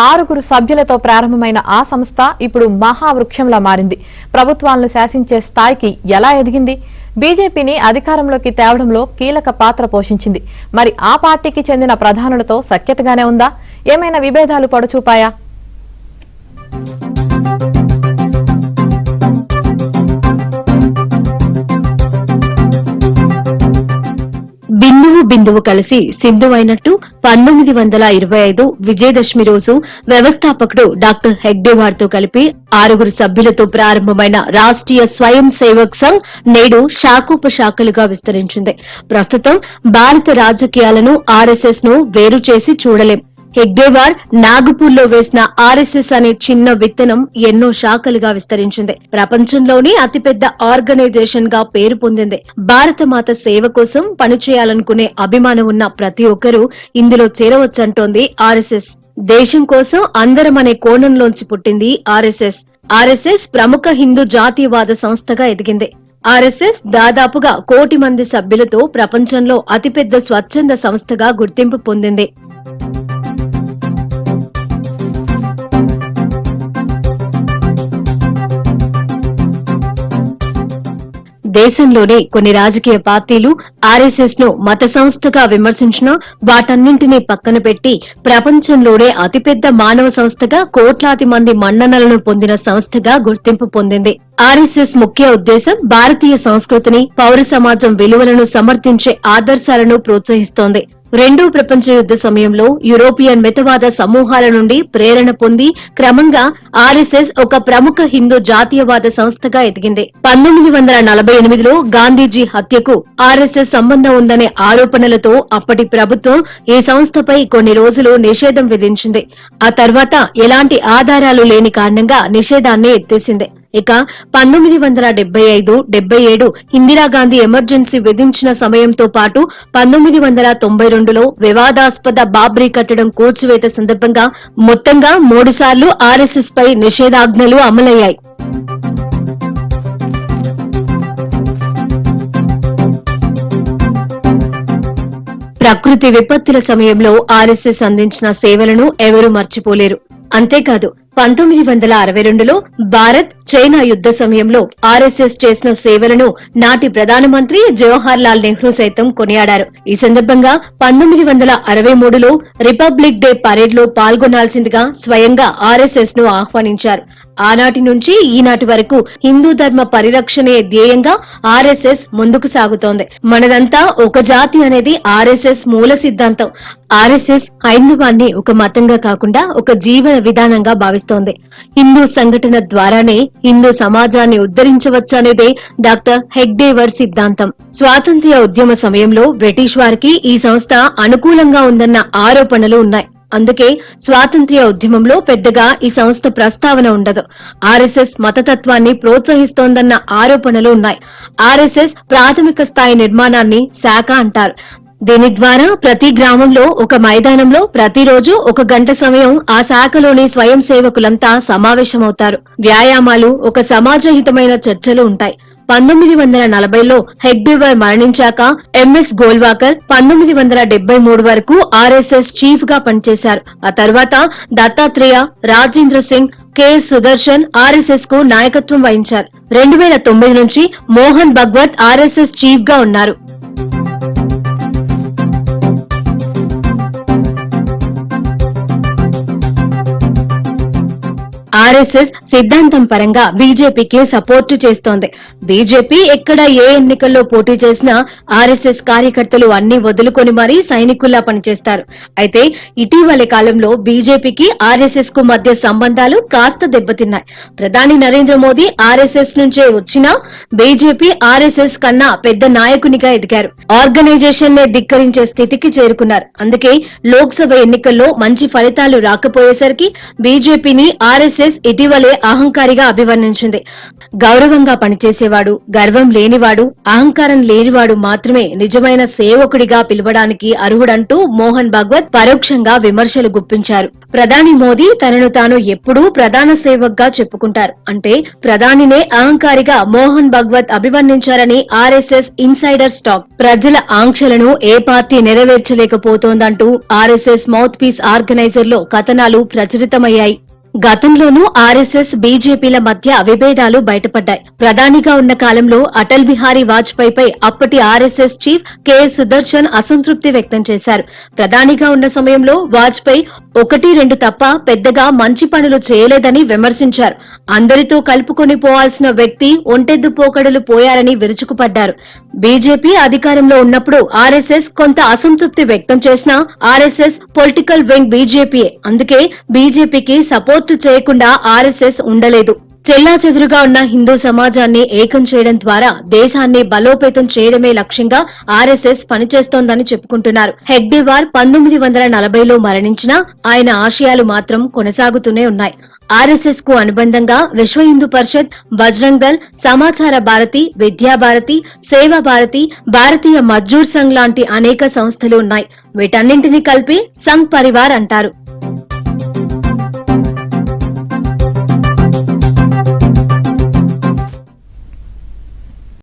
6 సభ్యులతో ప్రారంభమైన ఆ సంస్థ ఇప్పుడు మహావృక్షంలా మారింది. ప్రభుత్వాలను శాసించే స్థాయికి ఎలా ఎదిగింది? బీజేపీని అధికారంలోకి తేవడంలో కీలక పాత్ర పోషించింది. మరి ఆ పార్టీకి చెందిన ప్రధానులతో సఖ్యతగానే ఉందా? ఏమైనా విభేదాలు పడుచూపాయా? బిందువు కలిసి సింధు అయినట్టు 1925 విజయదశమి రోజు వ్యవస్థాపకుడు డాక్టర్ హెగ్డేవార్ తో కలిపి 6 సభ్యులతో ప్రారంభమైన రాష్ట్రీయ స్వయం సేవక్ సంఘ్ నేడు శాఖోపశాఖలుగా విస్తరించింది. ప్రస్తుతం భారత రాజకీయాలను ఆర్ఎస్ఎస్ ను వేరు చేసి చూడలేం. హెగ్డేవార్ నాగపూర్లో వేసిన ఆర్ఎస్ఎస్ అనే చిన్న విత్తనం ఎన్నో శాఖలుగా విస్తరించింది. ప్రపంచంలోని అతిపెద్ద ఆర్గనైజేషన్ గా పేరు పొందింది. భారతమాత సేవ కోసం పనిచేయాలనుకునే అభిమానం ఉన్న ప్రతి ఒక్కరూ ఇందులో చేరవచ్చంటోంది ఆర్ఎస్ఎస్. దేశం కోసం అందరం అనే కోణంలోంచి పుట్టింది ఆర్ఎస్ఎస్. ఆర్ఎస్ఎస్ ప్రముఖ హిందూ జాతీయవాద సంస్థగా ఎదిగింది. ఆర్ఎస్ఎస్ దాదాపుగా 1 కోటి మంది సభ్యులతో ప్రపంచంలో అతిపెద్ద స్వచ్ఛంద సంస్థగా గుర్తింపు పొందింది. దేశంలోనే కొన్ని రాజకీయ పార్టీలు ఆర్ఎస్ఎస్ ను మత సంస్థగా విమర్శించినా వాటన్నింటినీ పక్కన పెట్టి ప్రపంచంలోనే అతిపెద్ద మానవ సంస్థగా కోట్లాది మంది మన్ననలను పొందిన సంస్థగా గుర్తింపు పొందింది. ఆర్ఎస్ఎస్ ముఖ్య ఉద్దేశం భారతీయ సంస్కృతిని, పౌర సమాజం విలువలను సమర్థించే ఆదర్శాలను ప్రోత్సహిస్తోంది. రెండో ప్రపంచ యుద్ధ సమయంలో యూరోపియన్ మితవాద సమూహాల నుండి ప్రేరణ పొంది క్రమంగా ఆర్ఎస్ఎస్ ఒక ప్రముఖ హిందూ జాతీయవాద సంస్థగా ఎదిగింది. 1948లో గాంధీజీ హత్యకు ఆర్ఎస్ఎస్ సంబంధం ఉందనే ఆరోపణలతో అప్పటి ప్రభుత్వం ఈ సంస్థపై కొన్ని రోజులు నిషేధం విధించింది. ఆ తర్వాత ఎలాంటి ఆధారాలు లేని కారణంగా నిషేధాన్ని ఎత్తేసింది. ఇక 1975-77 ఇందిరాగాంధీ ఎమర్జెన్సీ విధించిన సమయంతో పాటు 1992లో వివాదాస్పద బాబ్రీ కట్టడం కూల్చివేత సందర్భంగా మొత్తంగా 3 సార్లు ఆర్ఎస్ఎస్ పై నిషేధాజ్ఞలు అమలయ్యాయి. ప్రకృతి విపత్తుల సమయంలో ఆర్ఎస్ఎస్ అందించిన సేవలను ఎవరూ మర్చిపోలేరు. అంతేకాదు 1962లో భారత్ చైనా యుద్ధ సమయంలో ఆర్ఎస్ఎస్ చేసిన సేవలను నాటి ప్రధానమంత్రి జవహర్ లాల్ నెహ్రూ సైతం కొనియాడారు. ఈ సందర్భంగా 1963లో రిపబ్లిక్ డే పరేడ్ లో పాల్గొనాల్సిందిగా స్వయంగా ఆర్ఎస్ఎస్ ను ఆహ్వానించారు. ఆనాటి నుంచి ఈనాటి వరకు హిందూ ధర్మ పరిరక్షణే ధ్యేయంగా ఆర్ఎస్ఎస్ ముందుకు సాగుతోంది. మనదంతా ఒక జాతి అనేది ఆర్ఎస్ఎస్ మూల సిద్ధాంతం. ఆర్ఎస్ఎస్ హైందవాన్ని ఒక మతంగా కాకుండా ఒక జీవన విధానంగా భావిస్తోంది. హిందూ సంఘటన ద్వారానే హిందూ సమాజాన్ని ఉద్ధరించవచ్చనేదే డాక్టర్ హెగ్డేవార్ సిద్ధాంతం. స్వాతంత్ర్య ఉద్యమ సమయంలో బ్రిటిష్ వారికి ఈ సంస్థ అనుకూలంగా ఉందన్న ఆరోపణలు ఉన్నాయి. అందుకే స్వాతంత్ర్య ఉద్యమంలో పెద్దగా ఈ సంస్థ ప్రస్తావన ఉండదు. ఆర్ఎస్ఎస్ మతతత్వాన్ని ప్రోత్సహిస్తోందన్న ఆరోపణలు ఉన్నాయి. ఆర్ఎస్ఎస్ ప్రాథమిక స్థాయి నిర్మాణాన్ని శాఖ అంటారు. దీని ద్వారా ప్రతి గ్రామంలో ఒక మైదానంలో ప్రతిరోజు 1 గంట సమయం ఆ శాఖలోని స్వయం సేవకులంతా సమావేశమవుతారు. వ్యాయామాలు, ఒక సమాజహితమైన చర్చలు ఉంటాయి. 1940లో హెగ్డేవార్ మరణించాక ఎంఎస్ గోల్వాకర్ 1973 వరకు ఆర్ఎస్ఎస్ చీఫ్ గా పనిచేశారు. ఆ తర్వాత దత్తాత్రేయ, రాజేంద్ర సింగ్, కెఎస్ సుదర్శన్ ఆర్ఎస్ఎస్ కు నాయకత్వం వహించారు. 2009 నుంచి మోహన్ భగవత్ ఆర్ఎస్ఎస్ చీఫ్ గా ఉన్నారు. ఆర్ఎస్ఎస్ సిద్ధాంతం పరంగా బీజేపీకి సపోర్టు చేస్తోంది. బీజేపీ ఎక్కడ ఏ ఎన్నికల్లో పోటీ చేసినా ఆర్ఎస్ఎస్ కార్యకర్తలు అన్ని వదులుకొని మరీ సైనికుల్లా పనిచేస్తారు. అయితే ఇటీవలి కాలంలో బీజేపీకి ఆర్ఎస్ఎస్ కు మధ్య సంబంధాలు కాస్త దెబ్బతిన్నాయి. ప్రధాని నరేంద్ర మోదీ ఆర్ఎస్ఎస్ నుంచే వచ్చినా బీజేపీ ఆర్ఎస్ఎస్ కన్నా పెద్ద నాయకునిగా ఎదిగారు. ఆర్గనైజేషన్ నే ధిక్కరించే స్థితికి చేరుకున్నారు. అందుకే లోక్సభ ఎన్నికల్లో మంచి ఫలితాలు రాకపోయేసరికి బీజేపీని ఆర్ఎస్ఎస్ ఇటీవలే అహంకారిగా అభివర్ణించింది. గౌరవంగా పనిచేసేవాడు, గర్వం లేనివాడు, అహంకారం లేనివాడు మాత్రమే నిజమైన సేవకుడిగా పిలవడానికి అర్హుడంటూ మోహన్ భాగవత్ పరోక్షంగా విమర్శలు గుప్పించారు. ప్రధాని మోదీ తనను తాను ఎప్పుడూ ప్రధాన సేవక్గా చెప్పుకుంటారు. అంటే ప్రధానినే అహంకారిగా మోహన్ భాగవత్ అభివర్ణించారని ఆర్ఎస్ఎస్ ఇన్సైడర్ టాక్. ప్రజల ఆంక్షలను ఏ పార్టీ నెరవేర్చలేకపోతోందంటూ ఆర్ఎస్ఎస్ మౌత్ పీస్ ఆర్గనైజర్లో కథనాలు ప్రచురితమయ్యాయి. గతంలోనూ ఆర్ఎస్ఎస్ బీజేపీల మధ్య విభేదాలు బయటపడ్డాయి. ప్రధానిగా ఉన్న కాలంలో అటల్ బిహారీ వాజ్పేయి పై అప్పటి ఆర్ఎస్ఎస్ చీఫ్ కె సుదర్శన్ అసంతృప్తి వ్యక్తం చేశారు. ప్రధానిగా ఉన్న సమయంలో వాజ్పేయి 1-2 తప్ప పెద్దగా మంచి పనులు చేయలేదని విమర్శించారు. అందరితో కలుపుకొని పోవాల్సిన వ్యక్తి ఒంటెద్దు పోకడలు పోయారని విరుచుకుపడ్డారు. బీజేపీ అధికారంలో ఉన్నప్పుడు ఆర్ఎస్ఎస్ కొంత అసంతృప్తి వ్యక్తం చేసినా ఆర్ఎస్ఎస్ పొలిటికల్ వింగ్ బీజేపీయే. అందుకే బీజేపీకి సపోర్ట్ చేయకుండా ఆర్ఎస్ఎస్ ఉండలేదు. చెల్లాచెదురుగా ఉన్న హిందూ సమాజాన్ని ఏకం చేయడం ద్వారా దేశాన్ని బలోపేతం చేయడమే లక్ష్యంగా ఆర్ఎస్ఎస్ పనిచేస్తోందని చెప్పుకుంటున్నారు. హెగ్డేవార్ 1940లో మరణించినా ఆయన ఆశయాలు మాత్రం కొనసాగుతూనే ఉన్నాయి. ఆర్ఎస్ఎస్ కు అనుబంధంగా విశ్వ హిందూ పరిషత్, బజరంగ్ దళ్, సమాచార భారతి, విద్యా భారతి, సేవా భారతి, భారతీయ మజ్దూర్ సంఘ్ లాంటి అనేక సంస్థలు ఉన్నాయి. వీటన్నింటినీ కలిపి సంఘ్ పరివార్ అంటారు.